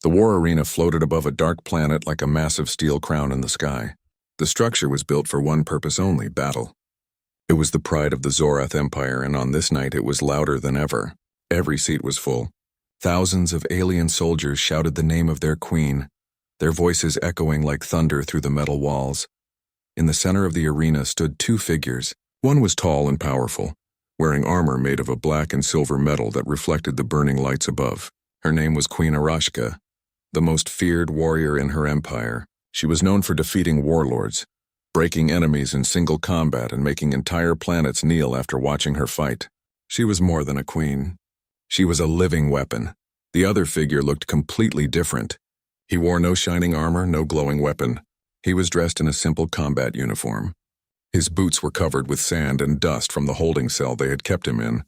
The war arena floated above a dark planet like a massive steel crown in the sky. The structure was built for one purpose only: battle. It was the pride of the Zorath Empire, and on this night it was louder than ever. Every seat was full. Thousands of alien soldiers shouted the name of their queen, their voices echoing like thunder through the metal walls. In the center of the arena stood two figures. One was tall and powerful, wearing armor made of a black and silver metal that reflected the burning lights above. Her name was Queen Arashka, the most feared warrior in her empire. She was known for defeating warlords, breaking enemies in single combat, and making entire planets kneel after watching her fight. She was more than a queen. She was a living weapon. The other figure looked completely different. He wore no shining armor, no glowing weapon. He was dressed in a simple combat uniform. His boots were covered with sand and dust from the holding cell they had kept him in.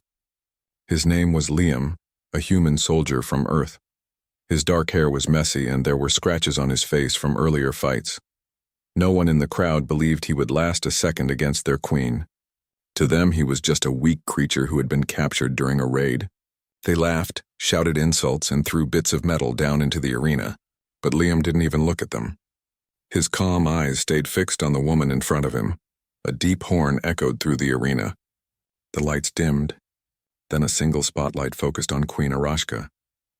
His name was Liam, a human soldier from Earth. His dark hair was messy, and there were scratches on his face from earlier fights. No one in the crowd believed he would last a second against their queen. To them, he was just a weak creature who had been captured during a raid. They laughed, shouted insults, and threw bits of metal down into the arena, but Liam didn't even look at them. His calm eyes stayed fixed on the woman in front of him. A deep horn echoed through the arena. The lights dimmed. Then a single spotlight focused on Queen Arashka.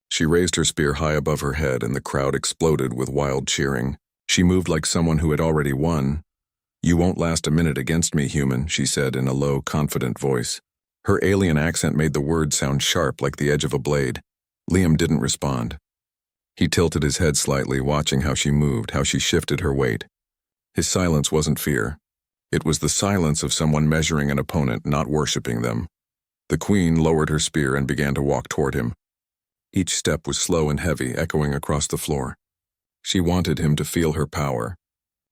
She raised her spear high above her head, and the crowd exploded with wild cheering. She moved like someone who had already won. "You won't last a minute against me, human," she said in a low, confident voice. Her alien accent made the words sound sharp like the edge of a blade. Liam didn't respond. He tilted his head slightly, watching how she moved, how she shifted her weight. His silence wasn't fear. It was the silence of someone measuring an opponent, not worshipping them. The queen lowered her spear and began to walk toward him. Each step was slow and heavy, echoing across the floor. She wanted him to feel her power.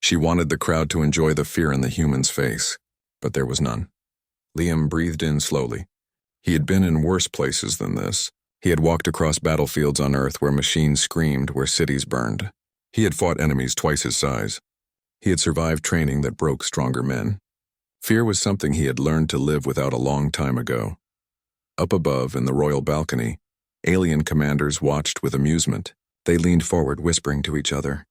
She wanted the crowd to enjoy the fear in the human's face, but there was none. Liam breathed in slowly. He had been in worse places than this. He had walked across battlefields on Earth where machines screamed, where cities burned. He had fought enemies twice his size. He had survived training that broke stronger men. Fear was something he had learned to live without a long time ago. Up above, in the royal balcony, alien commanders watched with amusement. They leaned forward, whispering to each other.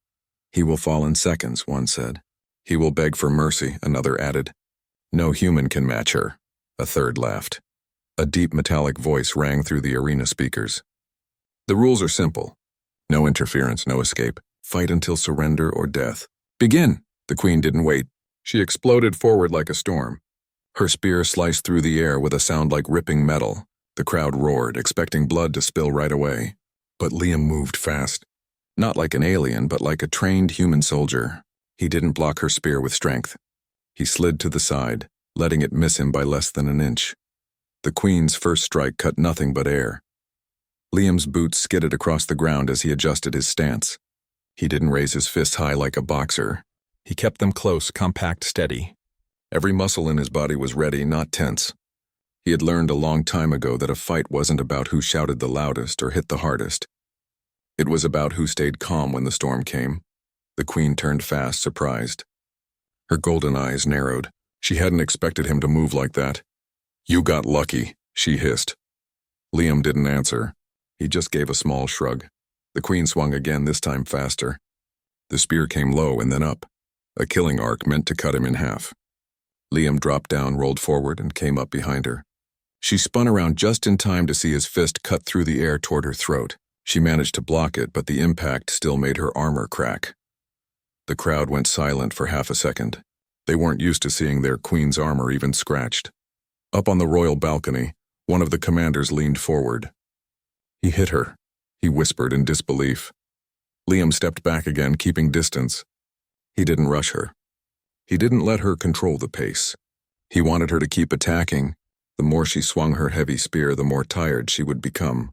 "He will fall in seconds," one said. "He will beg for mercy," another added. "No human can match her," a third laughed. A deep metallic voice rang through the arena speakers. "The rules are simple. No interference, no escape. Fight until surrender or death. Begin!" The queen didn't wait. She exploded forward like a storm. Her spear sliced through the air with a sound like ripping metal. The crowd roared, expecting blood to spill right away. But Liam moved fast. Not like an alien, but like a trained human soldier. He didn't block her spear with strength. He slid to the side, letting it miss him by less than an inch. The queen's first strike cut nothing but air. Liam's boots skidded across the ground as he adjusted his stance. He didn't raise his fists high like a boxer. He kept them close, compact, steady. Every muscle in his body was ready, not tense. He had learned a long time ago that a fight wasn't about who shouted the loudest or hit the hardest. It was about who stayed calm when the storm came. The queen turned fast, surprised. Her golden eyes narrowed. She hadn't expected him to move like that. "You got lucky," she hissed. Liam didn't answer. He just gave a small shrug. The queen swung again, this time faster. The spear came low and then up, a killing arc meant to cut him in half. Liam dropped down, rolled forward, and came up behind her. She spun around just in time to see his fist cut through the air toward her throat. She managed to block it, but the impact still made her armor crack. The crowd went silent for half a second. They weren't used to seeing their queen's armor even scratched. Up on the royal balcony, one of the commanders leaned forward. "He hit her," he whispered in disbelief. Liam stepped back again, keeping distance. He didn't rush her. He didn't let her control the pace. He wanted her to keep attacking. The more she swung her heavy spear, the more tired she would become.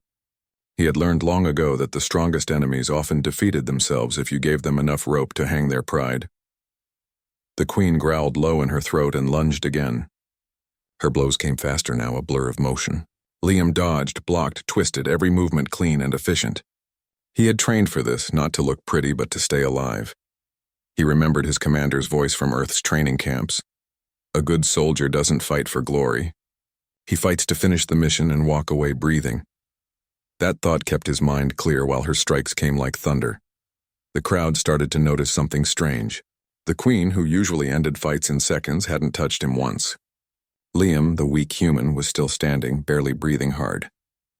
He had learned long ago that the strongest enemies often defeated themselves if you gave them enough rope to hang their pride. The queen growled low in her throat and lunged again. Her blows came faster now, a blur of motion. Liam dodged, blocked, twisted, every movement clean and efficient. He had trained for this, not to look pretty but to stay alive. He remembered his commander's voice from Earth's training camps. A good soldier doesn't fight for glory. He fights to finish the mission and walk away breathing. That thought kept his mind clear while her strikes came like thunder. The crowd started to notice something strange. The queen, who usually ended fights in seconds, hadn't touched him once. Liam, the weak human, was still standing, barely breathing hard.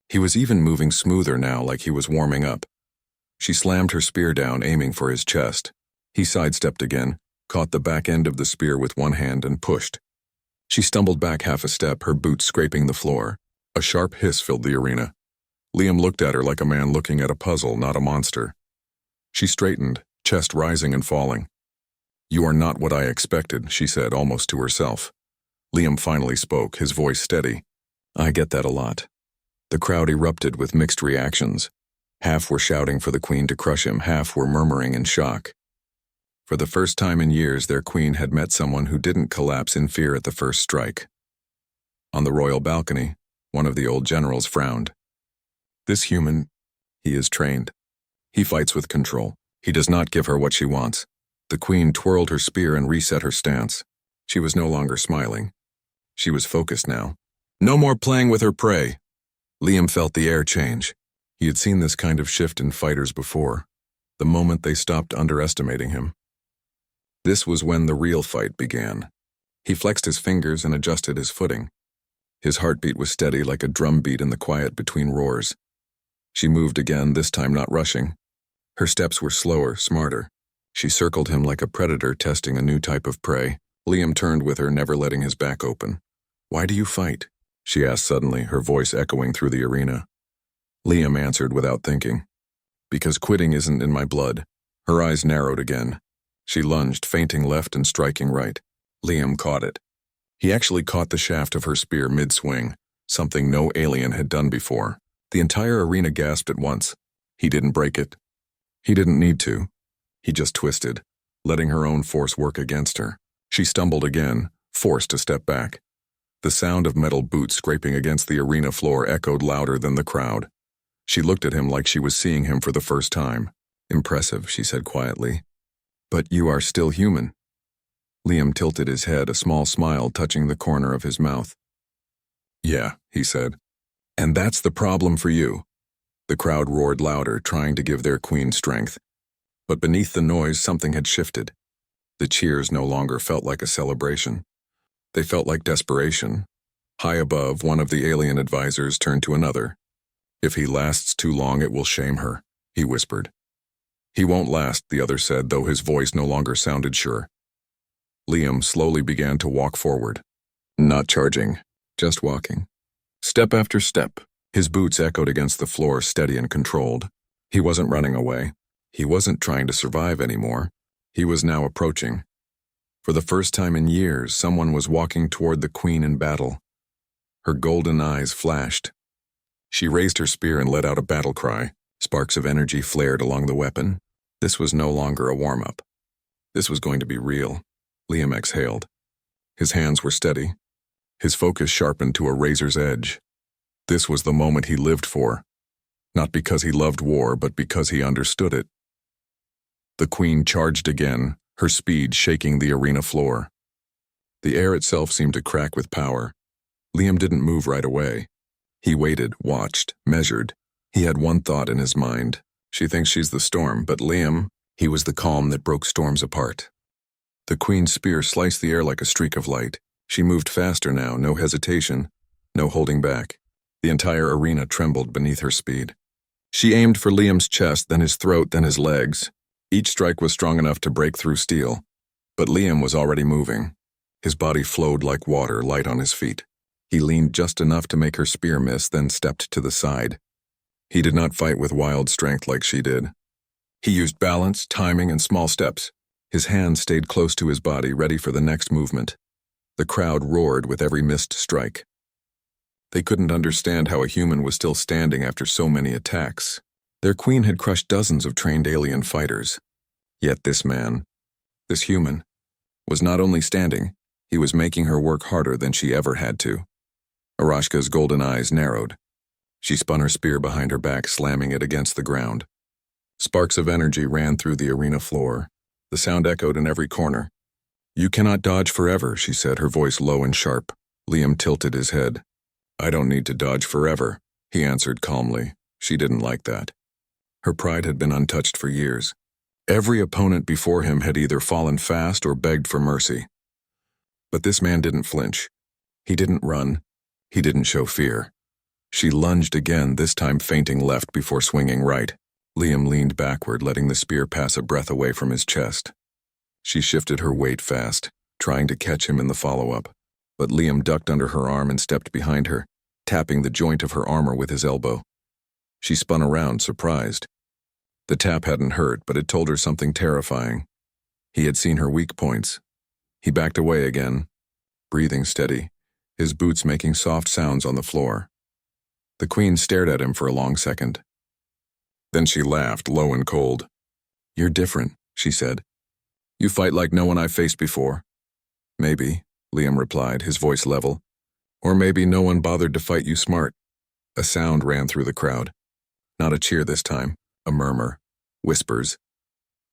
He was even moving smoother now, like he was warming up. She slammed her spear down, aiming for his chest. He sidestepped again, caught the back end of the spear with one hand and pushed. She stumbled back half a step, her boots scraping the floor. A sharp hiss filled the arena. Liam looked at her like a man looking at a puzzle, not a monster. She straightened, chest rising and falling. "You are not what I expected," she said, almost to herself. Liam finally spoke, his voice steady. "I get that a lot." The crowd erupted with mixed reactions. Half were shouting for the queen to crush him, half were murmuring in shock. For the first time in years, their queen had met someone who didn't collapse in fear at the first strike. On the royal balcony, one of the old generals frowned. "This human, he is trained. He fights with control. He does not give her what she wants." The queen twirled her spear and reset her stance. She was no longer smiling. She was focused now. No more playing with her prey. Liam felt the air change. He had seen this kind of shift in fighters before, the moment they stopped underestimating him. This was when the real fight began. He flexed his fingers and adjusted his footing. His heartbeat was steady like a drum beat in the quiet between roars. She moved again, this time not rushing. Her steps were slower, smarter. She circled him like a predator testing a new type of prey. Liam turned with her, never letting his back open. "Why do you fight?" she asked suddenly, her voice echoing through the arena. Liam answered without thinking. "Because quitting isn't in my blood." Her eyes narrowed again. She lunged, feinting left and striking right. Liam caught it. He actually caught the shaft of her spear mid-swing, something no alien had done before. The entire arena gasped at once. He didn't break it. He didn't need to. He just twisted, letting her own force work against her. She stumbled again, forced to step back. The sound of metal boots scraping against the arena floor echoed louder than the crowd. She looked at him like she was seeing him for the first time. "Impressive," she said quietly. "But you are still human." Liam tilted his head, a small smile touching the corner of his mouth. "Yeah," he said. "And that's the problem for you." The crowd roared louder, trying to give their queen strength. But beneath the noise, something had shifted. The cheers no longer felt like a celebration. They felt like desperation. High above, one of the alien advisors turned to another. "If he lasts too long, it will shame her," he whispered. "He won't last," the other said, though his voice no longer sounded sure. Liam slowly began to walk forward. Not charging, just walking. Step after step. His boots echoed against the floor, steady and controlled. He wasn't running away. He wasn't trying to survive anymore. He was now approaching. For the first time in years, someone was walking toward the queen in battle. Her golden eyes flashed. She raised her spear and let out a battle cry. Sparks of energy flared along the weapon. This was no longer a warm-up. This was going to be real. Liam exhaled. His hands were steady. His focus sharpened to a razor's edge. This was the moment he lived for. Not because he loved war, but because he understood it. The queen charged again, her speed shaking the arena floor. The air itself seemed to crack with power. Liam didn't move right away. He waited, watched, measured. He had one thought in his mind. She thinks she's the storm, but Liam, he was the calm that broke storms apart. The queen's spear sliced the air like a streak of light. She moved faster now, no hesitation, no holding back. The entire arena trembled beneath her speed. She aimed for Liam's chest, then his throat, then his legs. Each strike was strong enough to break through steel. But Liam was already moving. His body flowed like water, light on his feet. He leaned just enough to make her spear miss, then stepped to the side. He did not fight with wild strength like she did. He used balance, timing, and small steps. His hands stayed close to his body, ready for the next movement. The crowd roared with every missed strike. They couldn't understand how a human was still standing after so many attacks. Their queen had crushed dozens of trained alien fighters. Yet this man, this human, was not only standing, he was making her work harder than she ever had to. Arashka's golden eyes narrowed. She spun her spear behind her back, slamming it against the ground. Sparks of energy ran through the arena floor. The sound echoed in every corner. "You cannot dodge forever," she said, her voice low and sharp. Liam tilted his head. "I don't need to dodge forever," he answered calmly. She didn't like that. Her pride had been untouched for years. Every opponent before him had either fallen fast or begged for mercy. But this man didn't flinch. He didn't run. He didn't show fear. She lunged again, this time feinting left before swinging right. Liam leaned backward, letting the spear pass a breath away from his chest. She shifted her weight fast, trying to catch him in the follow-up. But Liam ducked under her arm and stepped behind her, tapping the joint of her armor with his elbow. She spun around, surprised. The tap hadn't hurt, but it told her something terrifying. He had seen her weak points. He backed away again, breathing steady, his boots making soft sounds on the floor. The Queen stared at him for a long second. Then she laughed, low and cold. "You're different," she said. "You fight like no one I've faced before." "Maybe," Liam replied, his voice level. "Or maybe no one bothered to fight you smart." A sound ran through the crowd. Not a cheer this time, a murmur, whispers.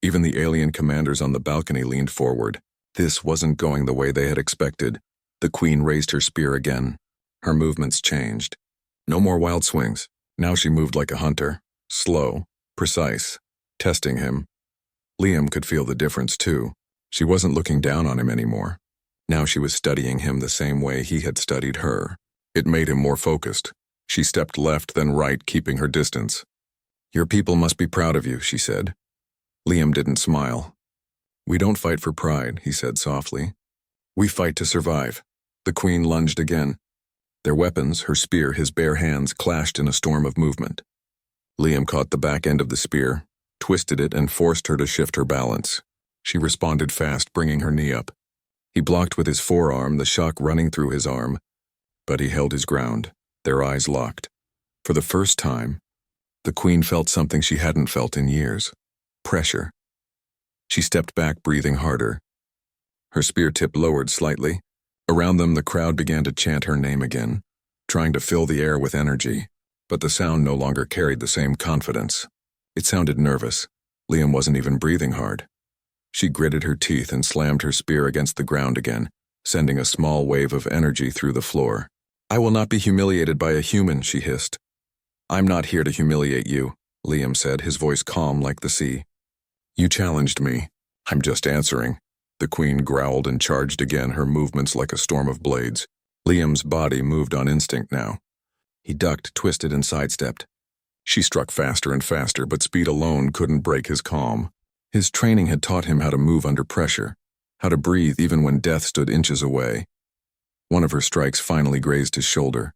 Even the alien commanders on the balcony leaned forward. This wasn't going the way they had expected. The Queen raised her spear again. Her movements changed. No more wild swings. Now she moved like a hunter. Slow, precise, testing him. Liam could feel the difference too. She wasn't looking down on him anymore. Now she was studying him the same way he had studied her. It made him more focused. She stepped left, then right, keeping her distance. "Your people must be proud of you," she said. Liam didn't smile. "We don't fight for pride," he said softly. "We fight to survive." The Queen lunged again. Their weapons, her spear, his bare hands, clashed in a storm of movement. Liam caught the back end of the spear, twisted it, and forced her to shift her balance. She responded fast, bringing her knee up. He blocked with his forearm, the shock running through his arm, but he held his ground, their eyes locked. For the first time, the Queen felt something she hadn't felt in years. Pressure. She stepped back, breathing harder. Her spear tip lowered slightly. Around them, the crowd began to chant her name again, trying to fill the air with energy. But the sound no longer carried the same confidence. It sounded nervous. Liam wasn't even breathing hard. She gritted her teeth and slammed her spear against the ground again, sending a small wave of energy through the floor. "I will not be humiliated by a human," she hissed. "I'm not here to humiliate you," Liam said, his voice calm like the sea. "You challenged me. I'm just answering." The Queen growled and charged again, her movements like a storm of blades. Liam's body moved on instinct now. He ducked, twisted, and sidestepped. She struck faster and faster, but speed alone couldn't break his calm. His training had taught him how to move under pressure, how to breathe even when death stood inches away. One of her strikes finally grazed his shoulder.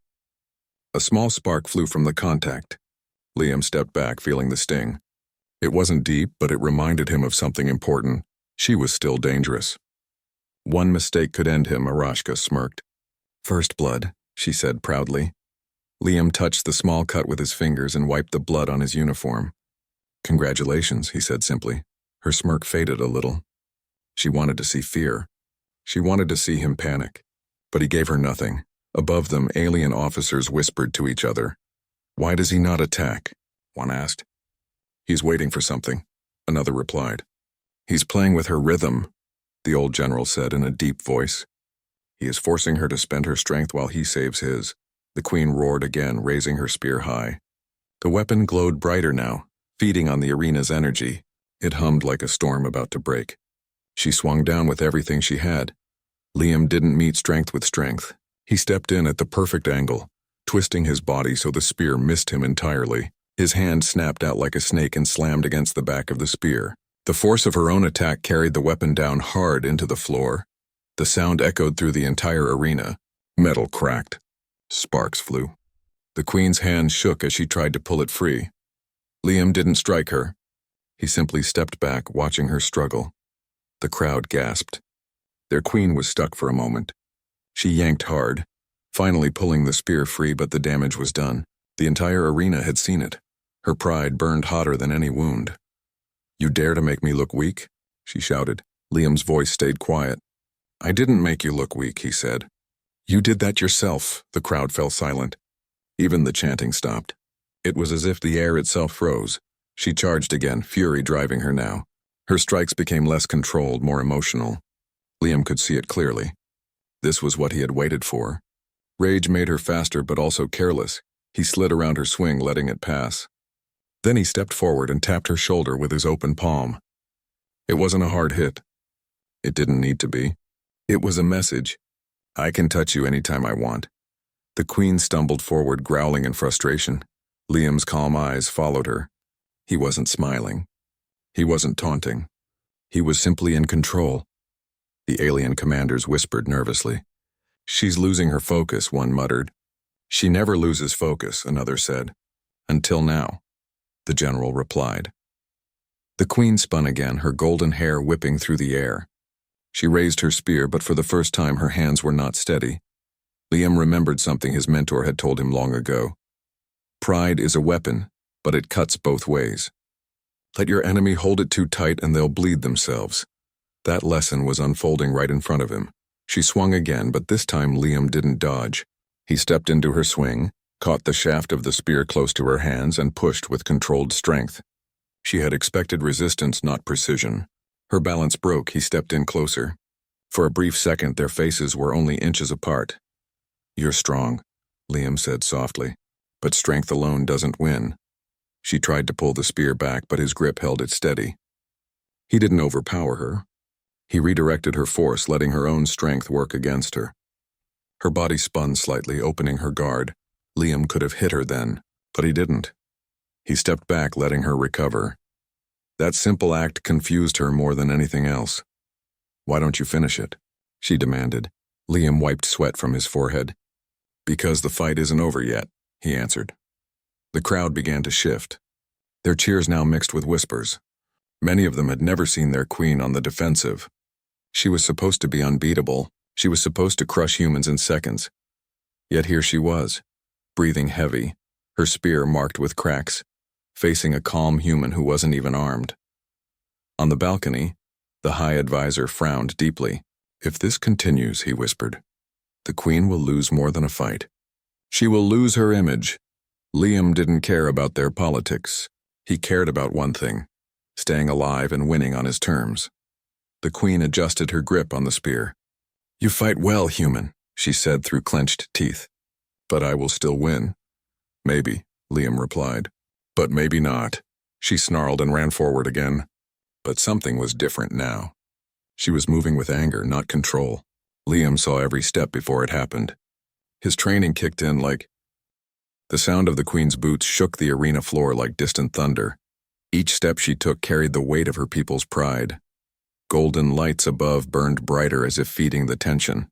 A small spark flew from the contact. Liam stepped back, feeling the sting. It wasn't deep, but it reminded him of something important. She was still dangerous. One mistake could end him, Arashka smirked. "First blood," she said proudly. Liam touched the small cut with his fingers and wiped the blood on his uniform. "Congratulations," he said simply. Her smirk faded a little. She wanted to see fear. She wanted to see him panic. But he gave her nothing. Above them, alien officers whispered to each other. "Why does he not attack?" one asked. "He's waiting for something," another replied. "He's playing with her rhythm," the old general said in a deep voice. "He is forcing her to spend her strength while he saves his." The Queen roared again, raising her spear high. The weapon glowed brighter now, feeding on the arena's energy. It hummed like a storm about to break. She swung down with everything she had. Liam didn't meet strength with strength. He stepped in at the perfect angle, twisting his body so the spear missed him entirely. His hand snapped out like a snake and slammed against the back of the spear. The force of her own attack carried the weapon down hard into the floor. The sound echoed through the entire arena. Metal cracked. Sparks flew. The Queen's hand shook as she tried to pull it free. Liam didn't strike her. He simply stepped back, watching her struggle. The crowd gasped. Their Queen was stuck for a moment. She yanked hard, finally pulling the spear free, but the damage was done. The entire arena had seen it. Her pride burned hotter than any wound. "You dare to make me look weak?" she shouted. Liam's voice stayed quiet. "I didn't make you look weak," he said. "You did that yourself." The crowd fell silent. Even the chanting stopped. It was as if the air itself froze. She charged again, fury driving her now. Her strikes became less controlled, more emotional. Liam could see it clearly. This was what he had waited for. Rage made her faster but also careless. He slid around her swing, letting it pass. Then he stepped forward and tapped her shoulder with his open palm. It wasn't a hard hit. It didn't need to be. It was a message. I can touch you anytime I want. The Queen stumbled forward, growling in frustration. Liam's calm eyes followed her. He wasn't smiling. He wasn't taunting. He was simply in control. The alien commanders whispered nervously. She's losing her focus, one muttered. She never loses focus, another said. Until now, the general replied. The Queen spun again, her golden hair whipping through the air. She raised her spear, but for the first time her hands were not steady. Liam remembered something his mentor had told him long ago. Pride is a weapon, but it cuts both ways. Let your enemy hold it too tight and they'll bleed themselves. That lesson was unfolding right in front of him. She swung again, but this time Liam didn't dodge. He stepped into her swing, caught the shaft of the spear close to her hands, and pushed with controlled strength. She had expected resistance, not precision. Her balance broke. He stepped in closer. For a brief second, their faces were only inches apart. You're strong, Liam said softly, but strength alone doesn't win. She tried to pull the spear back, but his grip held it steady. He didn't overpower her. He redirected her force, letting her own strength work against her. Her body spun slightly, opening her guard. Liam could have hit her then, but he didn't. He stepped back, letting her recover. That simple act confused her more than anything else. Why don't you finish it? She demanded. Liam wiped sweat from his forehead. Because the fight isn't over yet, he answered. The crowd began to shift. Their cheers now mixed with whispers. Many of them had never seen their queen on the defensive. She was supposed to be unbeatable. She was supposed to crush humans in seconds. Yet here she was, breathing heavy, her spear marked with cracks, facing a calm human who wasn't even armed. On the balcony, the High Advisor frowned deeply. If this continues, he whispered, the Queen will lose more than a fight. She will lose her image. Liam didn't care about their politics. He cared about one thing, staying alive and winning on his terms. The Queen adjusted her grip on the spear. You fight well, human, she said through clenched teeth. But I will still win. Maybe, Liam replied. But maybe not. She snarled and ran forward again. But something was different now. She was moving with anger, not control. Liam saw every step before it happened. His training kicked in like... The sound of the Queen's boots shook the arena floor like distant thunder. Each step she took carried the weight of her people's pride. Golden lights above burned brighter as if feeding the tension.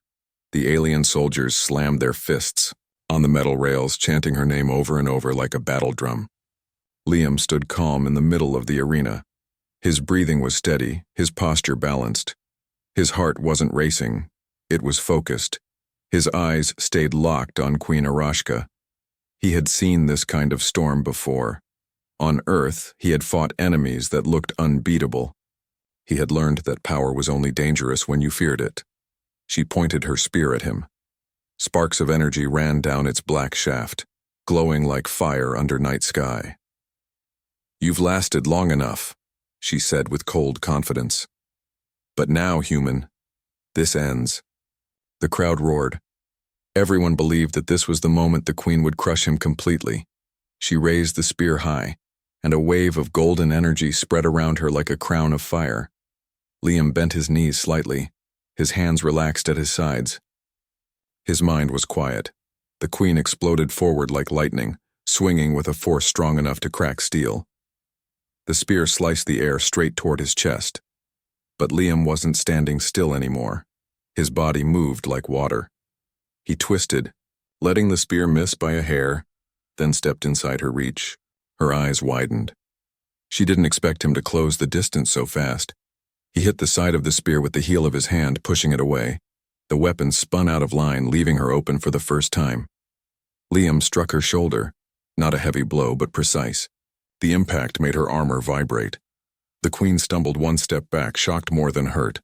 The alien soldiers slammed their fists on the metal rails, chanting her name over and over like a battle drum. Liam stood calm in the middle of the arena. His breathing was steady, his posture balanced. His heart wasn't racing, it was focused. His eyes stayed locked on Queen Arashka. He had seen this kind of storm before. On Earth, he had fought enemies that looked unbeatable. He had learned that power was only dangerous when you feared it. She pointed her spear at him. Sparks of energy ran down its black shaft, glowing like fire under night sky. You've lasted long enough, she said with cold confidence. But now, human, this ends. The crowd roared. Everyone believed that this was the moment the Queen would crush him completely. She raised the spear high, and a wave of golden energy spread around her like a crown of fire. Liam bent his knees slightly, his hands relaxed at his sides. His mind was quiet. The Queen exploded forward like lightning, swinging with a force strong enough to crack steel. The spear sliced the air straight toward his chest. But Liam wasn't standing still anymore. His body moved like water. He twisted, letting the spear miss by a hair, then stepped inside her reach. Her eyes widened. She didn't expect him to close the distance so fast. He hit the side of the spear with the heel of his hand, pushing it away. The weapon spun out of line, leaving her open for the first time. Liam struck her shoulder, not a heavy blow, but precise. The impact made her armor vibrate. The Queen stumbled one step back, shocked more than hurt.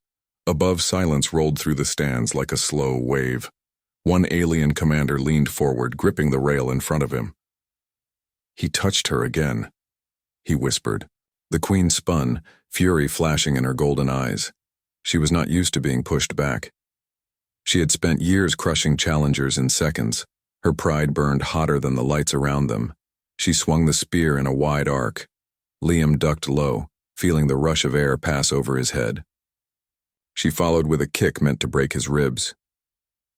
Above, silence rolled through the stands like a slow wave. One alien commander leaned forward, gripping the rail in front of him. He touched her again, he whispered. The Queen spun, fury flashing in her golden eyes. She was not used to being pushed back. She had spent years crushing challengers in seconds. Her pride burned hotter than the lights around them. She swung the spear in a wide arc. Liam ducked low, feeling the rush of air pass over his head. She followed with a kick meant to break his ribs.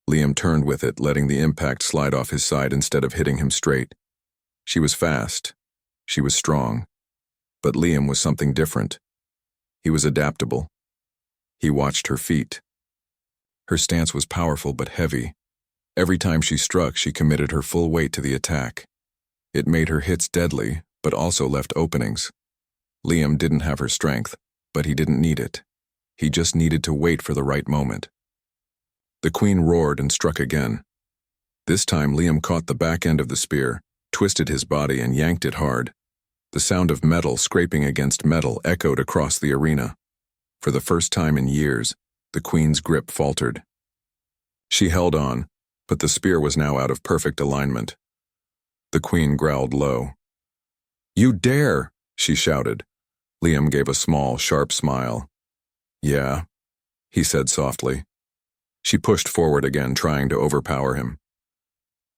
Liam turned with it, letting the impact slide off his side instead of hitting him straight. She was fast. She was strong. But Liam was something different. He was adaptable. He watched her feet. Her stance was powerful but heavy. Every time she struck, she committed her full weight to the attack. It made her hits deadly, but also left openings. Liam didn't have her strength, but he didn't need it. He just needed to wait for the right moment. The queen roared and struck again. This time Liam caught the back end of the spear, twisted his body and yanked it hard. The sound of metal scraping against metal echoed across the arena. For the first time in years, the queen's grip faltered. She held on, but the spear was now out of perfect alignment. The queen growled low. "You dare!" she shouted. Liam gave a small, sharp smile. "Yeah," he said softly. She pushed forward again, trying to overpower him.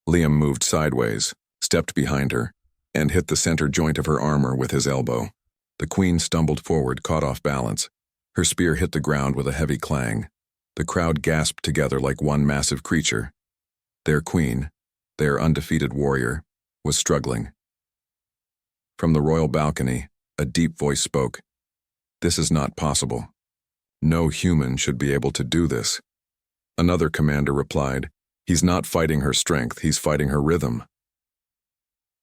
Liam moved sideways, stepped behind her, and hit the center joint of her armor with his elbow. The queen stumbled forward, caught off balance. Her spear hit the ground with a heavy clang. The crowd gasped together like one massive creature. Their queen, their undefeated warrior, was struggling. From the royal balcony, a deep voice spoke. "This is not possible. No human should be able to do this." Another commander replied, "He's not fighting her strength, he's fighting her rhythm."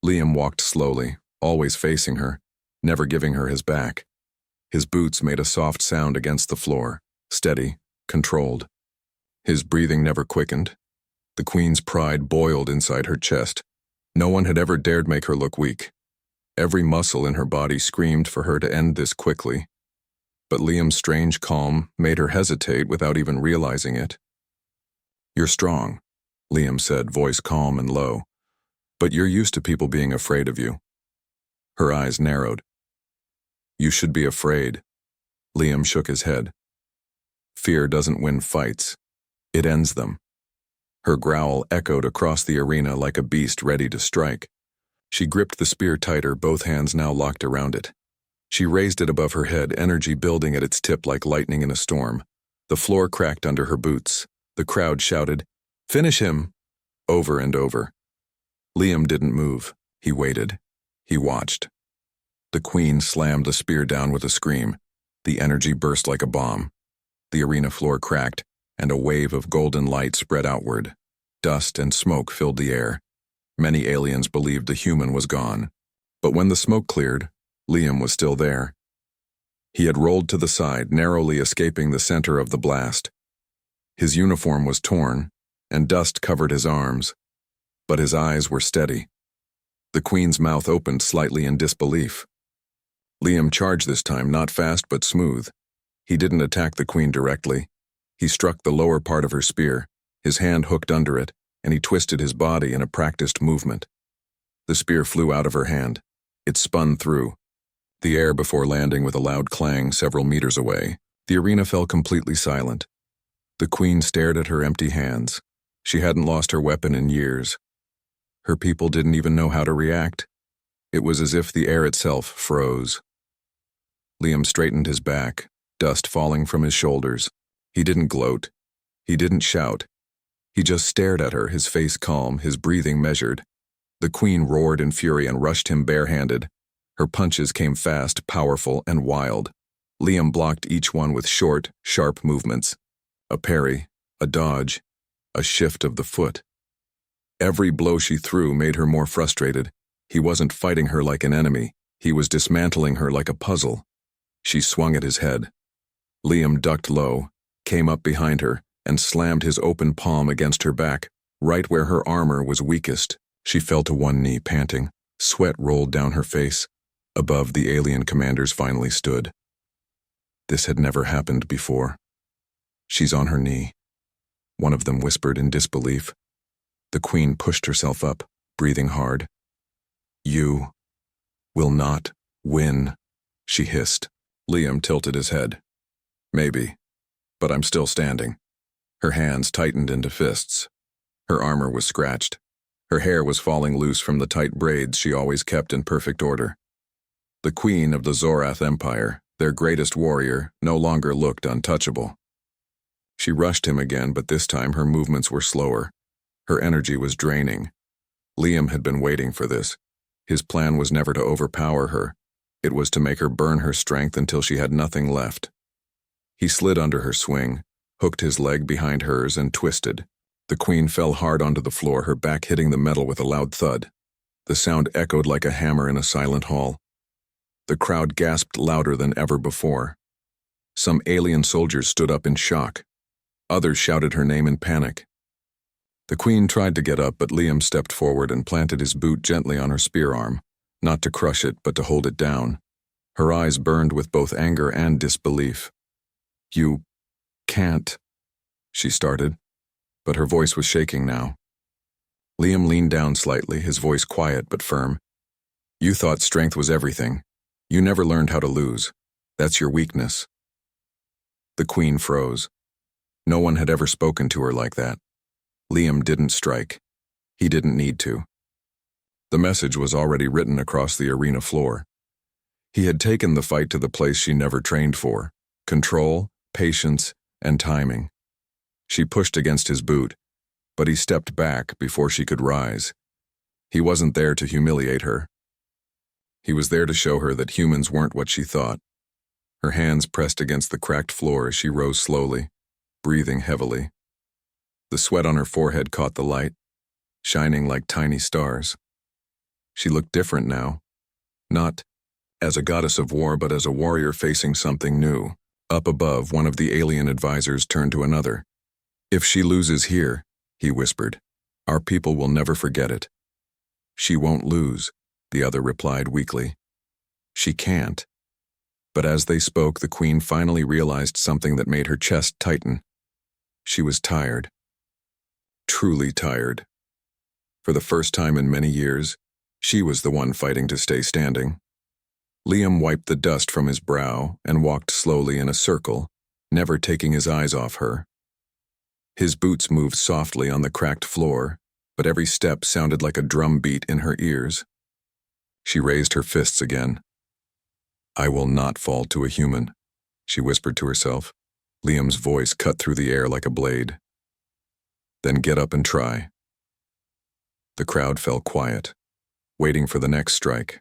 Liam walked slowly, always facing her, never giving her his back. His boots made a soft sound against the floor, steady, controlled. His breathing never quickened. The queen's pride boiled inside her chest. No one had ever dared make her look weak. Every muscle in her body screamed for her to end this quickly. But Liam's strange calm made her hesitate without even realizing it. "You're strong," Liam said, voice calm and low. "But you're used to people being afraid of you." Her eyes narrowed. "You should be afraid." Liam shook his head. "Fear doesn't win fights. It ends them." Her growl echoed across the arena like a beast ready to strike. She gripped the spear tighter, both hands now locked around it. She raised it above her head, energy building at its tip like lightning in a storm. The floor cracked under her boots. The crowd shouted, "Finish him!" over and over. Liam didn't move. He waited. He watched. The queen slammed the spear down with a scream. The energy burst like a bomb. The arena floor cracked, and a wave of golden light spread outward. Dust and smoke filled the air. Many aliens believed the human was gone. But when the smoke cleared, Liam was still there. He had rolled to the side, narrowly escaping the center of the blast. His uniform was torn, and dust covered his arms, but his eyes were steady. The queen's mouth opened slightly in disbelief. Liam charged this time, not fast but smooth. He didn't attack the queen directly. He struck the lower part of her spear, his hand hooked under it, and he twisted his body in a practiced movement. The spear flew out of her hand. It spun through the air before landing with a loud clang several meters away. The arena fell completely silent. The queen stared at her empty hands. She hadn't lost her weapon in years. Her people didn't even know how to react. It was as if the air itself froze. Liam straightened his back, dust falling from his shoulders. He didn't gloat. He didn't shout. He just stared at her, his face calm, his breathing measured. The queen roared in fury and rushed him barehanded. Her punches came fast, powerful, and wild. Liam blocked each one with short, sharp movements. A parry, a dodge, a shift of the foot. Every blow she threw made her more frustrated. He wasn't fighting her like an enemy. He was dismantling her like a puzzle. She swung at his head. Liam ducked low, came up behind her, and slammed his open palm against her back, right where her armor was weakest. She fell to one knee, panting. Sweat rolled down her face. Above, the alien commanders finally stood. This had never happened before. "She's on her knee," one of them whispered in disbelief. The queen pushed herself up, breathing hard. "You will not win," she hissed. Liam tilted his head. "Maybe, but I'm still standing." Her hands tightened into fists. Her armor was scratched. Her hair was falling loose from the tight braids she always kept in perfect order. The queen of the Zorath Empire, their greatest warrior, no longer looked untouchable. She rushed him again, but this time her movements were slower. Her energy was draining. Liam had been waiting for this. His plan was never to overpower her. It was to make her burn her strength until she had nothing left. He slid under her swing, hooked his leg behind hers, and twisted. The queen fell hard onto the floor, her back hitting the metal with a loud thud. The sound echoed like a hammer in a silent hall. The crowd gasped louder than ever before. Some alien soldiers stood up in shock. Others shouted her name in panic. The queen tried to get up, but Liam stepped forward and planted his boot gently on her spear arm, not to crush it, but to hold it down. Her eyes burned with both anger and disbelief. "You can't," she started, but her voice was shaking now. Liam leaned down slightly, his voice quiet but firm. "You thought strength was everything. You never learned how to lose. That's your weakness." The queen froze. No one had ever spoken to her like that. Liam didn't strike. He didn't need to. The message was already written across the arena floor. He had taken the fight to the place she never trained for: control, patience, and timing. She pushed against his boot, but he stepped back before she could rise. He wasn't there to humiliate her. He was there to show her that humans weren't what she thought. Her hands pressed against the cracked floor as she rose slowly, breathing heavily. The sweat on her forehead caught the light, shining like tiny stars. She looked different now, not as a goddess of war, but as a warrior facing something new. Up above, one of the alien advisors turned to another. "If she loses here," he whispered, "our people will never forget it." "She won't lose," the other replied weakly. "She can't." But as they spoke, the queen finally realized something that made her chest tighten. She was tired. Truly tired. For the first time in many years, she was the one fighting to stay standing. Liam wiped the dust from his brow and walked slowly in a circle, never taking his eyes off her. His boots moved softly on the cracked floor, but every step sounded like a drum beat in her ears. She raised her fists again. "I will not fall to a human," she whispered to herself. Liam's voice cut through the air like a blade. "Then get up and try." The crowd fell quiet, waiting for the next strike.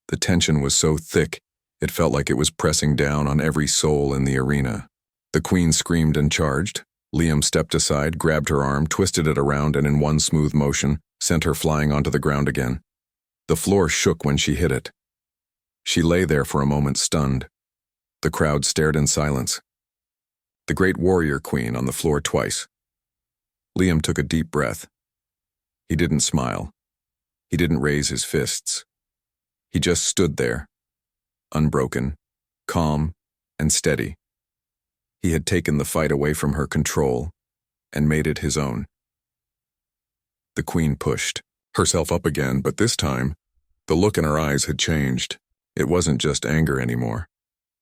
The tension was so thick, it felt like it was pressing down on every soul in the arena. The queen screamed and charged. Liam stepped aside, grabbed her arm, twisted it around, and in one smooth motion, sent her flying onto the ground again. The floor shook when she hit it. She lay there for a moment, stunned. The crowd stared in silence. The great warrior queen on the floor twice. Liam took a deep breath. He didn't smile. He didn't raise his fists. He just stood there, unbroken, calm, and steady. He had taken the fight away from her control and made it his own. The queen pushed herself up again, but this time, the look in her eyes had changed. It wasn't just anger anymore.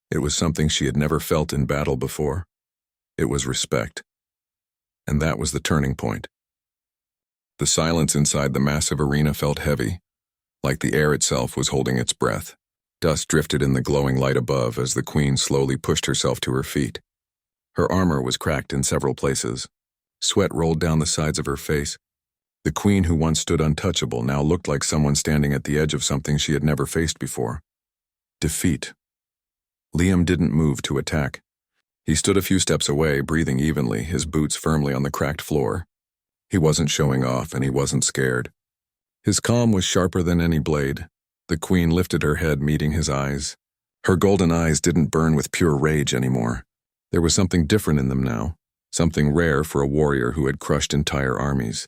It was something she had never felt in battle before. It was respect. And that was the turning point. The silence inside the massive arena felt heavy, like the air itself was holding its breath. Dust drifted in the glowing light above as the queen slowly pushed herself to her feet. Her armor was cracked in several places. Sweat rolled down the sides of her face. The queen who once stood untouchable now looked like someone standing at the edge of something she had never faced before. Defeat. Liam didn't move to attack. He stood a few steps away, breathing evenly, his boots firmly on the cracked floor. He wasn't showing off, and he wasn't scared. His calm was sharper than any blade. The queen lifted her head, meeting his eyes. Her golden eyes didn't burn with pure rage anymore. There was something different in them now, something rare for a warrior who had crushed entire armies.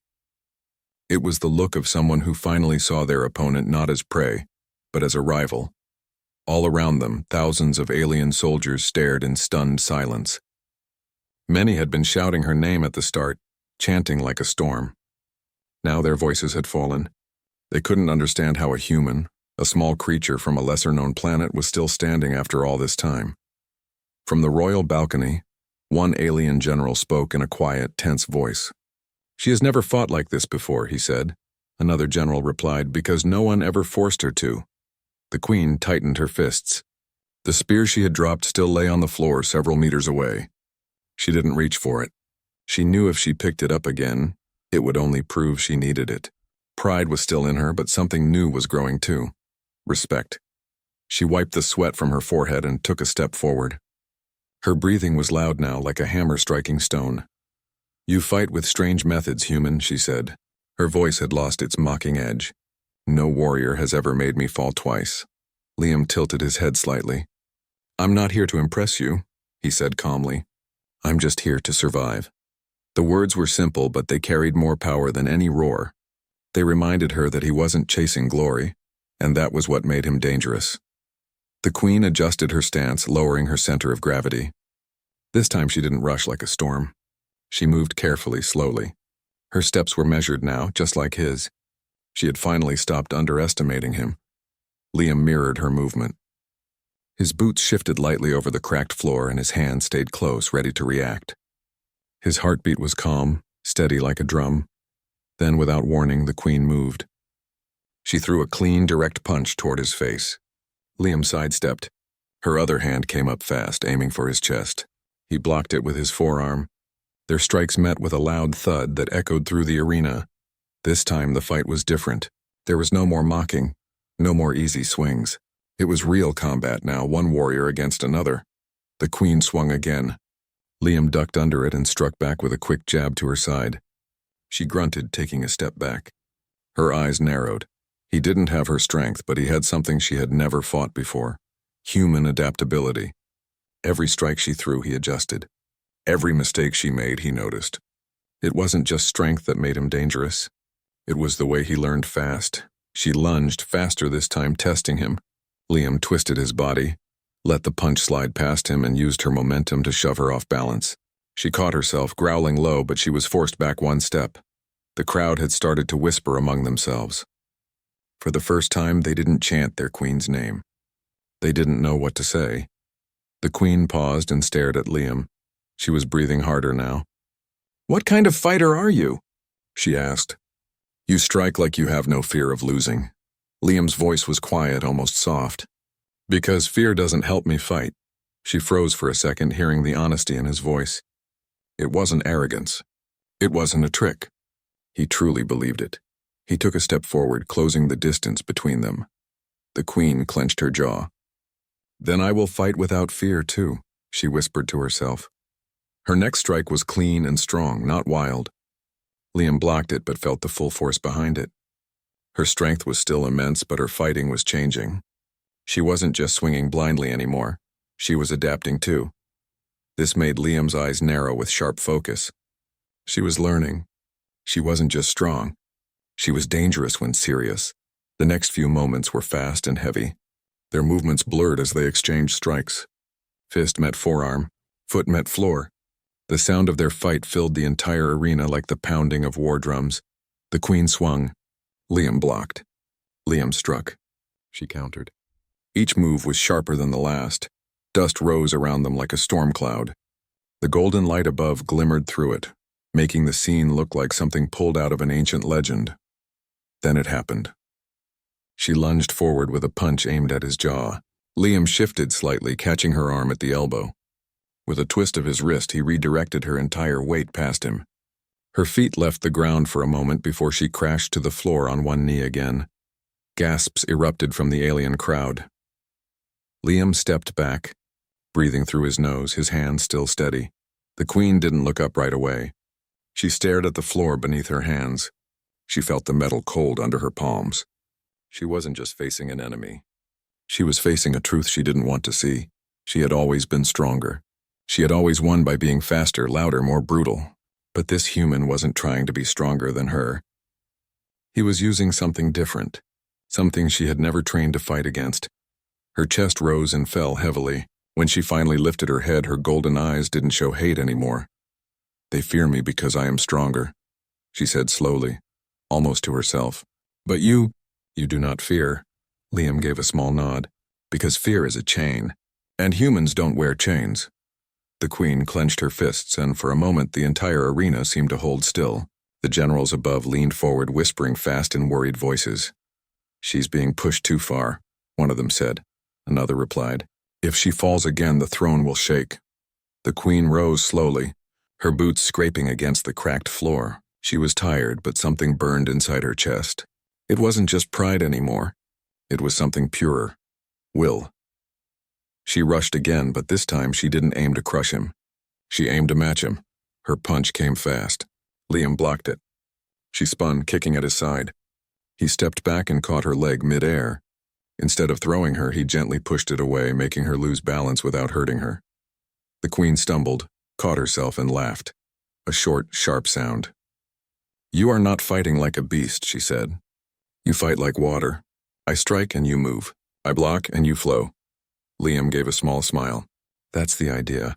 It was the look of someone who finally saw their opponent not as prey, but as a rival. All around them, thousands of alien soldiers stared in stunned silence. Many had been shouting her name at the start, chanting like a storm. Now their voices had fallen. They couldn't understand how a human, a small creature from a lesser-known planet, was still standing after all this time. From the royal balcony, one alien general spoke in a quiet, tense voice. "She has never fought like this before," he said. Another general replied, because no one ever forced her to. The queen tightened her fists. The spear she had dropped still lay on the floor several meters away. She didn't reach for it. She knew if she picked it up again, it would only prove she needed it. Pride was still in her, but something new was growing too. Respect. She wiped the sweat from her forehead and took a step forward. Her breathing was loud now, like a hammer striking stone. You fight with strange methods, human, she said. Her voice had lost its mocking edge. No warrior has ever made me fall twice. Liam tilted his head slightly. I'm not here to impress you, he said calmly. I'm just here to survive. The words were simple, but they carried more power than any roar. They reminded her that he wasn't chasing glory, and that was what made him dangerous. The queen adjusted her stance, lowering her center of gravity. This time she didn't rush like a storm. She moved carefully, slowly. Her steps were measured now, just like his. She had finally stopped underestimating him. Liam mirrored her movement. His boots shifted lightly over the cracked floor and his hand stayed close, ready to react. His heartbeat was calm, steady like a drum. Then, without warning, the queen moved. She threw a clean, direct punch toward his face. Liam sidestepped. Her other hand came up fast, aiming for his chest. He blocked it with his forearm. Their strikes met with a loud thud that echoed through the arena. This time the fight was different. There was no more mocking, no more easy swings. It was real combat now, one warrior against another. The queen swung again. Liam ducked under it and struck back with a quick jab to her side. She grunted, taking a step back. Her eyes narrowed. He didn't have her strength, but he had something she had never fought before. Human adaptability. Every strike she threw, he adjusted. Every mistake she made, he noticed. It wasn't just strength that made him dangerous. It was the way he learned fast. She lunged faster this time, testing him. Liam twisted his body, let the punch slide past him, and used her momentum to shove her off balance. She caught herself, growling low, but she was forced back one step. The crowd had started to whisper among themselves. For the first time, they didn't chant their queen's name. They didn't know what to say. The queen paused and stared at Liam. She was breathing harder now. "What kind of fighter are you?" she asked. "You strike like you have no fear of losing." Liam's voice was quiet, almost soft. "Because fear doesn't help me fight." She froze for a second, hearing the honesty in his voice. It wasn't arrogance. It wasn't a trick. He truly believed it. He took a step forward, closing the distance between them. The queen clenched her jaw. "Then I will fight without fear, too," she whispered to herself. Her next strike was clean and strong, not wild. Liam blocked it, but felt the full force behind it. Her strength was still immense, but her fighting was changing. She wasn't just swinging blindly anymore. She was adapting too. This made Liam's eyes narrow with sharp focus. She was learning. She wasn't just strong. She was dangerous when serious. The next few moments were fast and heavy. Their movements blurred as they exchanged strikes. Fist met forearm, foot met floor. The sound of their fight filled the entire arena like the pounding of war drums. The queen swung. Liam blocked. Liam struck. She countered. Each move was sharper than the last. Dust rose around them like a storm cloud. The golden light above glimmered through it, making the scene look like something pulled out of an ancient legend. Then it happened. She lunged forward with a punch aimed at his jaw. Liam shifted slightly, catching her arm at the elbow. With a twist of his wrist, he redirected her entire weight past him. Her feet left the ground for a moment before she crashed to the floor on one knee again. Gasps erupted from the alien crowd. Liam stepped back, breathing through his nose, his hands still steady. The queen didn't look up right away. She stared at the floor beneath her hands. She felt the metal cold under her palms. She wasn't just facing an enemy. She was facing a truth she didn't want to see. She had always been stronger. She had always won by being faster, louder, more brutal. But this human wasn't trying to be stronger than her. He was using something different, something she had never trained to fight against. Her chest rose and fell heavily. When she finally lifted her head, her golden eyes didn't show hate anymore. "They fear me because I am stronger," she said slowly, almost to herself. "But you do not fear." Liam gave a small nod. "Because fear is a chain, and humans don't wear chains." The queen clenched her fists, and for a moment the entire arena seemed to hold still. The generals above leaned forward, whispering fast in worried voices. "She's being pushed too far," one of them said. Another replied, "If she falls again, the throne will shake." The queen rose slowly, her boots scraping against the cracked floor. She was tired, but something burned inside her chest. It wasn't just pride anymore. It was something purer. Will. She rushed again, but this time she didn't aim to crush him. She aimed to match him. Her punch came fast. Liam blocked it. She spun, kicking at his side. He stepped back and caught her leg mid-air. Instead of throwing her, he gently pushed it away, making her lose balance without hurting her. The queen stumbled, caught herself, and laughed. A short, sharp sound. "You are not fighting like a beast," she said. "You fight like water. I strike and you move. I block and you flow." Liam gave a small smile. "That's the idea."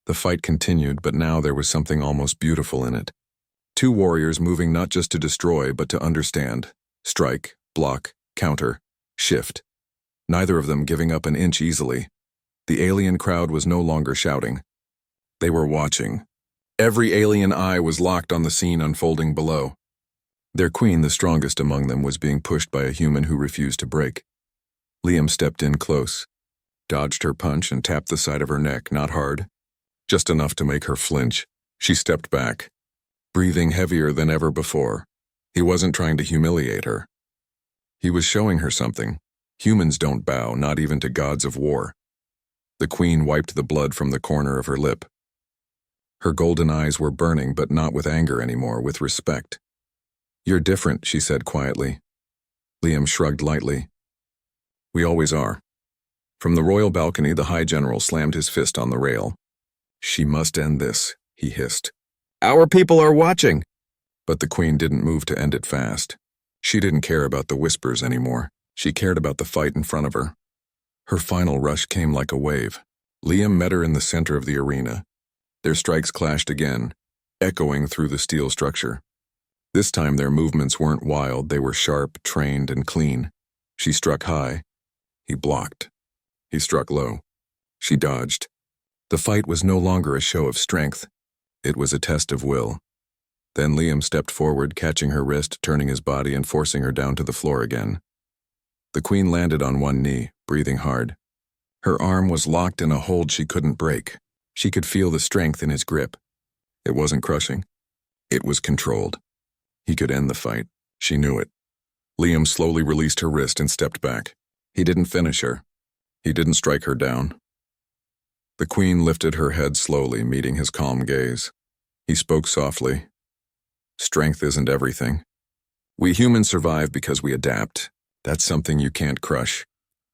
The fight continued, but now there was something almost beautiful in it. Two warriors moving not just to destroy, but to understand. Strike, block, counter, shift. Neither of them giving up an inch easily. The alien crowd was no longer shouting. They were watching. Every alien eye was locked on the scene unfolding below. Their queen, the strongest among them, was being pushed by a human who refused to break. Liam stepped in close, dodged her punch and tapped the side of her neck, not hard, just enough to make her flinch. She stepped back, breathing heavier than ever before. He wasn't trying to humiliate her. He was showing her something. Humans don't bow, not even to gods of war. The queen wiped the blood from the corner of her lip. Her golden eyes were burning, but not with anger anymore, with respect. "You're different," she said quietly. Liam shrugged lightly. "We always are." From the royal balcony, the High General slammed his fist on the rail. "She must end this," he hissed. "Our people are watching!" But the queen didn't move to end it fast. She didn't care about the whispers anymore. She cared about the fight in front of her. Her final rush came like a wave. Liam met her in the center of the arena. Their strikes clashed again, echoing through the steel structure. This time their movements weren't wild, they were sharp, trained, and clean. She struck high. He blocked. He struck low. She dodged. The fight was no longer a show of strength. It was a test of will. Then Liam stepped forward, catching her wrist, turning his body and forcing her down to the floor again. The queen landed on one knee, breathing hard. Her arm was locked in a hold she couldn't break. She could feel the strength in his grip. It wasn't crushing. It was controlled. He could end the fight. She knew it. Liam slowly released her wrist and stepped back. He didn't finish her. He didn't strike her down. The queen lifted her head slowly, meeting his calm gaze. He spoke softly. "Strength isn't everything. We humans survive because we adapt. That's something you can't crush."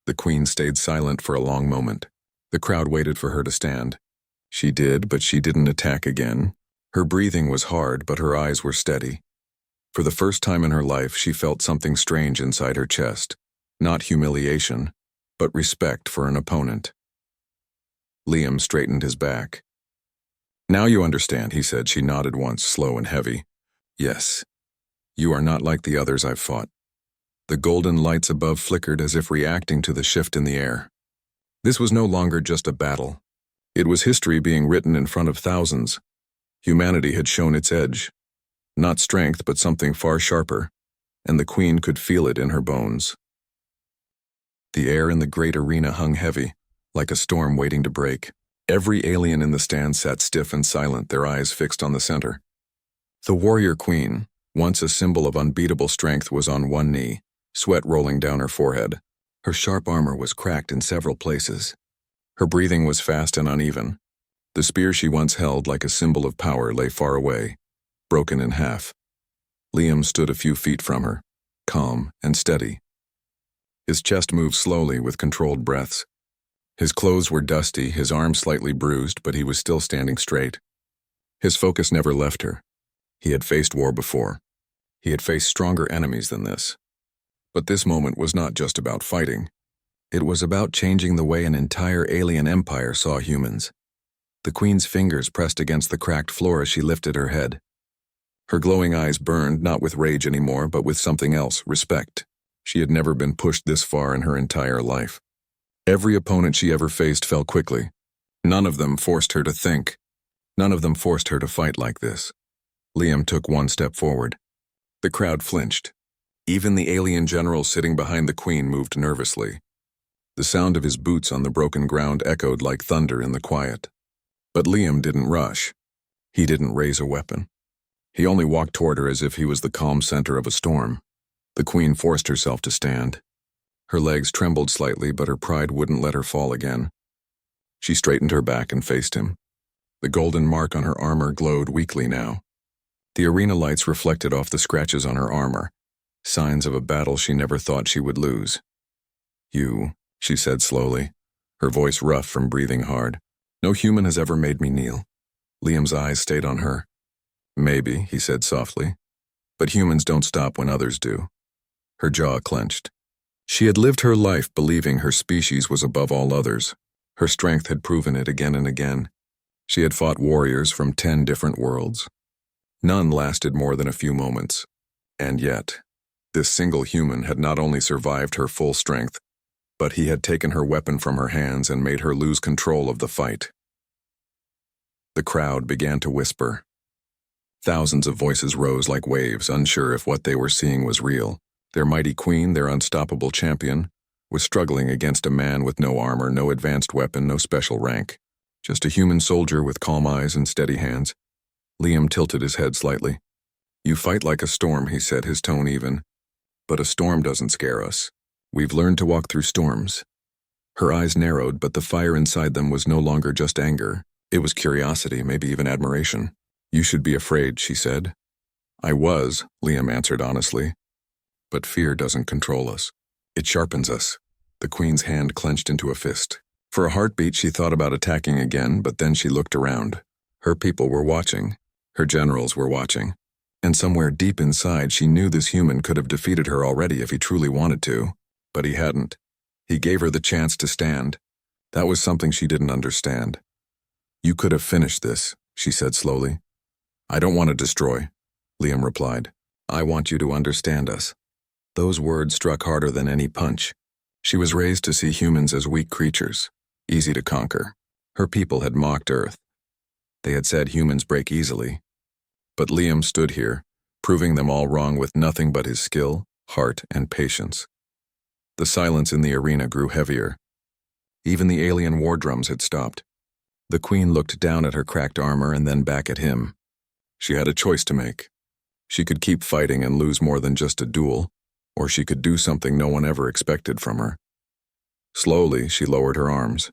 The queen stayed silent for a long moment. The crowd waited for her to stand. She did, but she didn't attack again. Her breathing was hard, but her eyes were steady. For the first time in her life, she felt something strange inside her chest. Not humiliation, but respect for an opponent. Liam straightened his back. "Now you understand," he said. She nodded once, slow and heavy. "Yes. You are not like the others I've fought." The golden lights above flickered as if reacting to the shift in the air. This was no longer just a battle. It was history being written in front of thousands. Humanity had shown its edge. Not strength, but something far sharper, and the queen could feel it in her bones. The air in the great arena hung heavy, like a storm waiting to break. Every alien in the stand sat stiff and silent, their eyes fixed on the center. The warrior queen, once a symbol of unbeatable strength, was on one knee, sweat rolling down her forehead. Her sharp armor was cracked in several places. Her breathing was fast and uneven. The spear she once held, like a symbol of power, lay far away, broken in half. Liam stood a few feet from her, calm and steady. His chest moved slowly with controlled breaths. His clothes were dusty, his arms slightly bruised, but he was still standing straight. His focus never left her. He had faced war before. He had faced stronger enemies than this. But this moment was not just about fighting. It was about changing the way an entire alien empire saw humans. The queen's fingers pressed against the cracked floor as she lifted her head. Her glowing eyes burned, not with rage anymore, but with something else, respect. She had never been pushed this far in her entire life. Every opponent she ever faced fell quickly. None of them forced her to think. None of them forced her to fight like this. Liam took one step forward. The crowd flinched. Even the alien general sitting behind the Queen moved nervously. The sound of his boots on the broken ground echoed like thunder in the quiet. But Liam didn't rush. He didn't raise a weapon. He only walked toward her as if he was the calm center of a storm. The Queen forced herself to stand. Her legs trembled slightly, but her pride wouldn't let her fall again. She straightened her back and faced him. The golden mark on her armor glowed weakly now. The arena lights reflected off the scratches on her armor, signs of a battle she never thought she would lose. "You," she said slowly, her voice rough from breathing hard. "No human has ever made me kneel." Liam's eyes stayed on her. "Maybe," he said softly, "but humans don't stop when others do." Her jaw clenched. She had lived her life believing her species was above all others. Her strength had proven it again and again. She had fought warriors from 10 different worlds. None lasted more than a few moments. And yet, this single human had not only survived her full strength, but he had taken her weapon from her hands and made her lose control of the fight. The crowd began to whisper. Thousands of voices rose like waves, unsure if what they were seeing was real. Their mighty queen, their unstoppable champion, was struggling against a man with no armor, no advanced weapon, no special rank. Just a human soldier with calm eyes and steady hands. Liam tilted his head slightly. "You fight like a storm," he said, his tone even. "But a storm doesn't scare us. We've learned to walk through storms." Her eyes narrowed, but the fire inside them was no longer just anger. It was curiosity, maybe even admiration. "You should be afraid," she said. "I was," Liam answered honestly. "But fear doesn't control us. It sharpens us." The Queen's hand clenched into a fist. For a heartbeat, she thought about attacking again, but then she looked around. Her people were watching. Her generals were watching. And somewhere deep inside, she knew this human could have defeated her already if he truly wanted to. But he hadn't. He gave her the chance to stand. That was something she didn't understand. "You could have finished this," she said slowly. "I don't want to destroy," Liam replied. "I want you to understand us." Those words struck harder than any punch. She was raised to see humans as weak creatures, easy to conquer. Her people had mocked Earth. They had said humans break easily. But Liam stood here, proving them all wrong with nothing but his skill, heart, and patience. The silence in the arena grew heavier. Even the alien war drums had stopped. The Queen looked down at her cracked armor and then back at him. She had a choice to make. She could keep fighting and lose more than just a duel, or she could do something no one ever expected from her. Slowly, she lowered her arms.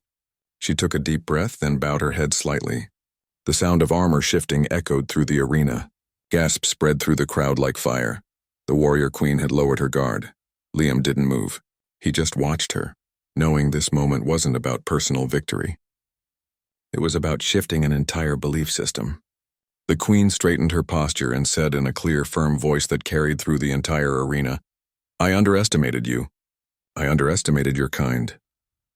She took a deep breath, then bowed her head slightly. The sound of armor shifting echoed through the arena. Gasps spread through the crowd like fire. The warrior queen had lowered her guard. Liam didn't move. He just watched her, knowing this moment wasn't about personal victory. It was about shifting an entire belief system. The queen straightened her posture and said in a clear, firm voice that carried through the entire arena, "I underestimated you. I underestimated your kind."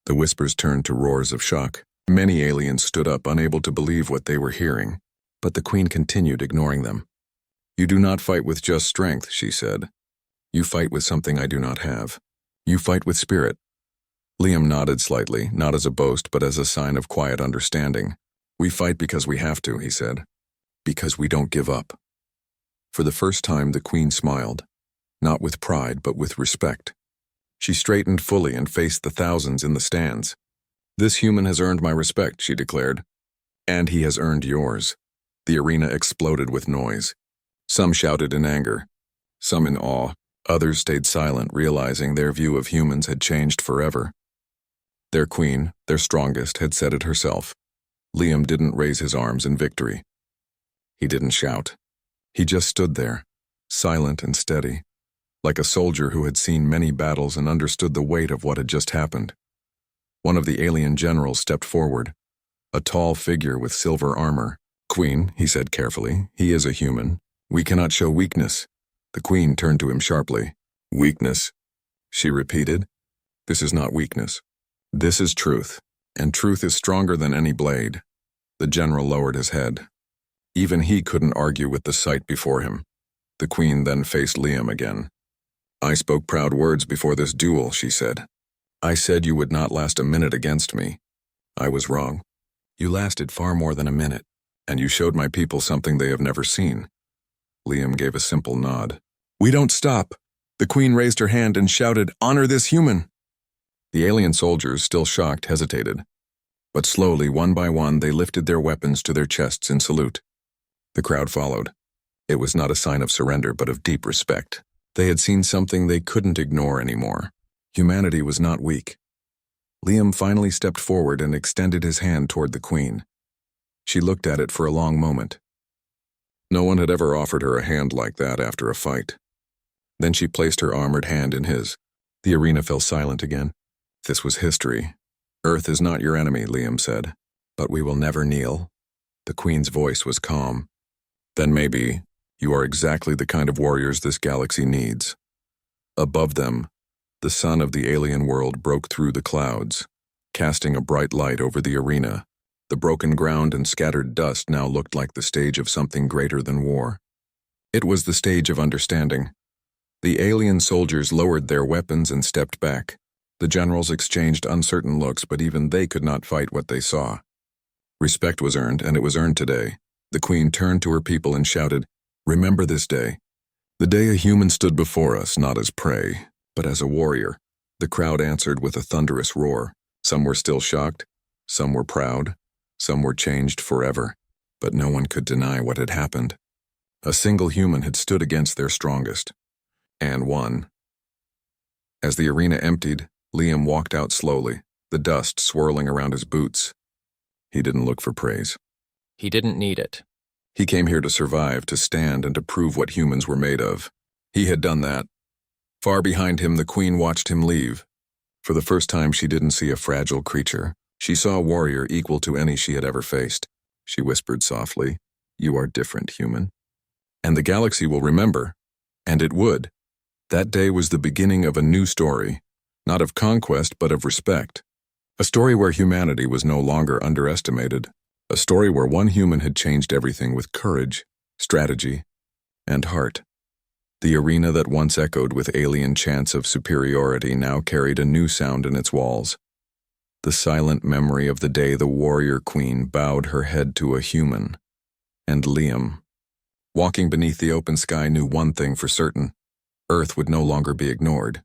The whispers turned to roars of shock. Many aliens stood up, unable to believe what they were hearing. But the Queen continued, ignoring them. "You do not fight with just strength," she said. "You fight with something I do not have. You fight with spirit." Liam nodded slightly, not as a boast, but as a sign of quiet understanding. "We fight because we have to," he said. "Because we don't give up." For the first time, the Queen smiled. Not with pride, but with respect. She straightened fully and faced the thousands in the stands. "This human has earned my respect," she declared. "And he has earned yours." The arena exploded with noise. Some shouted in anger, some in awe. Others stayed silent, realizing their view of humans had changed forever. Their queen, their strongest, had said it herself. Liam didn't raise his arms in victory. He didn't shout. He just stood there, silent and steady, like a soldier who had seen many battles and understood the weight of what had just happened. One of the alien generals stepped forward, a tall figure with silver armor. "Queen," he said carefully, "he is a human. We cannot show weakness." The Queen turned to him sharply. "Weakness," she repeated. "This is not weakness. This is truth, and truth is stronger than any blade." The general lowered his head. Even he couldn't argue with the sight before him. The Queen then faced Liam again. "I spoke proud words before this duel," she said. "I said you would not last a minute against me. I was wrong. You lasted far more than a minute, and you showed my people something they have never seen. Liam gave a simple nod. "We don't stop." The queen raised her hand and shouted, "Honor this human!" The alien soldiers, still shocked, hesitated. But slowly, one by one, they lifted their weapons to their chests in salute. The crowd followed. It was not a sign of surrender, but of deep respect. They had seen something they couldn't ignore anymore. Humanity was not weak. Liam finally stepped forward and extended his hand toward the queen. She looked at it for a long moment. No one had ever offered her a hand like that after a fight. Then she placed her armored hand in his. The arena fell silent again. This was history. "Earth is not your enemy," Liam said. "But we will never kneel." The queen's voice was calm. "Then maybe you are exactly the kind of warriors this galaxy needs." Above them, the sun of the alien world broke through the clouds, casting a bright light over the arena. The broken ground and scattered dust now looked like the stage of something greater than war. It was the stage of understanding. The alien soldiers lowered their weapons and stepped back. The generals exchanged uncertain looks, but even they could not fight what they saw. Respect was earned, and it was earned today. The queen turned to her people and shouted, "Remember this day. The day a human stood before us, not as prey, but as a warrior." The crowd answered with a thunderous roar. Some were still shocked, some were proud, some were changed forever, but no one could deny what had happened. A single human had stood against their strongest, and won. As the arena emptied, Liam walked out slowly, the dust swirling around his boots. He didn't look for praise. He didn't need it. He came here to survive, to stand, and to prove what humans were made of. He had done that. Far behind him, the queen watched him leave. For the first time, she didn't see a fragile creature. She saw a warrior equal to any she had ever faced. She whispered softly, "You are different, human." And the galaxy will remember. And it would. That day was the beginning of a new story, not of conquest, but of respect. A story where humanity was no longer underestimated. A story where one human had changed everything with courage, strategy, and heart. The arena that once echoed with alien chants of superiority now carried a new sound in its walls. The silent memory of the day the warrior queen bowed her head to a human. And Liam, walking beneath the open sky, knew one thing for certain. Earth would no longer be ignored.